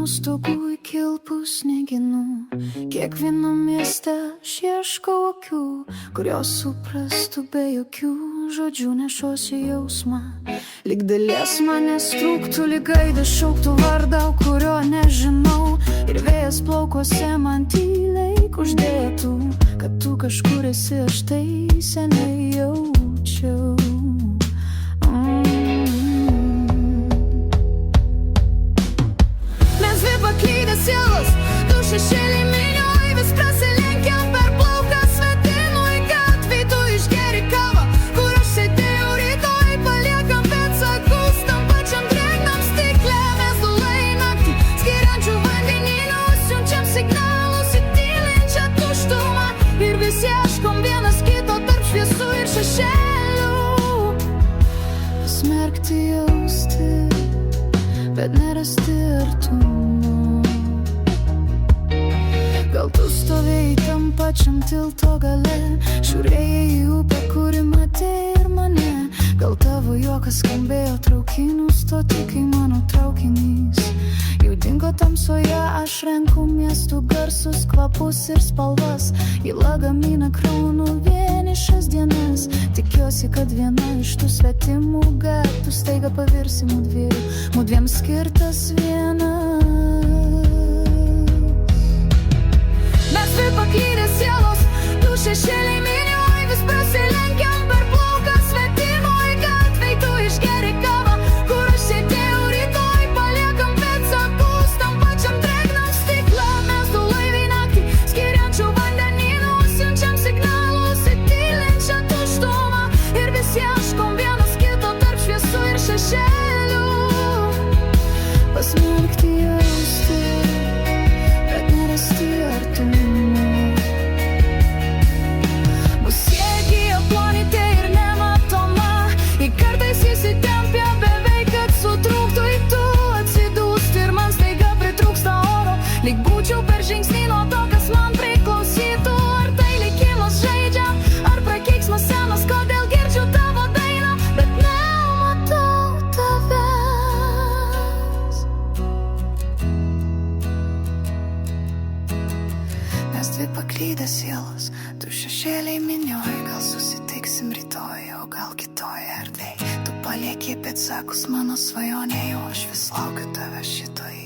stogų į kilpus snieginų. Kiekvienam mieste aš ieškau akių, kurios suprastų be jokių žodžių. Nešosiu jausmą, lyg dalies manęs trūktų, lyg aidas šauktų vardą, kurio nežinau. Ir vėjas plaukuose man tyliai kuždėtų, kad tu kažkur esi, aš tai seniai jaučiau. Mes dvi paklydės sielos, du šešėliai minioj, vis prasilenkiam per plauką svetimoj gatvėj. Tu išgeri kavą, kur aš sėdėjau rytoj, paliekam pėdsakus tam pačiam drėgnam stikle. Mes dulai naktį skiriančių vandenynų, siunčiam signalus į tylinčią tuštumą. Ir vis ieškom vienas kito tarp šviesų ir šešėlių. Pasmerkti jausti, bet nerasti artumo. Gal tu stovėjai tam pačiam tilto gale, žiūrėjai į upę, kuri matė ir mane. Gal tavo juokas skambėjo traukinių stoti, kai mano traukinys jau dingo tamsoje. Aš renku miestų garsus, kvapus ir spalvas, į lagaminą kraunu vienišas dienas. Tikiuosi, kad viena iš tų svetimų gatvių staiga pavirsi mudviem skirtas vienas. Mes dvi paklydės sielos, du šešėliai minioj, vis prasilenkiam per plauką svetimoj gatvėj. Tu išgeri kavą, kur aš sėdėjau rytoj, paliekam pėdsakus tam pačiam drėgnam stikle. Mes du laivai naktį skiriančių vandenynų, siunčiam signalus į tylinčią tuštumą. Ir vis ieškom vienas kito tarp šviesų ir šešėlių. Pasmerkti jausti, bet nerasti artumo. Lyg būčiau per žingsnį nuo to, kas man priklausytų. Ar tai likimas žaidžia, ar prakeiksmas senas, kodėl girdžiu tavo dainą, bet nematau tavęs. Mes dvi paklydės sielos, du šešėliai minioj, gal susitiksim rytoj, o gal kitoj erdvėj. Tu palieki pėdsakus mano svajonėje, o aš vis laukiu tave šitoj.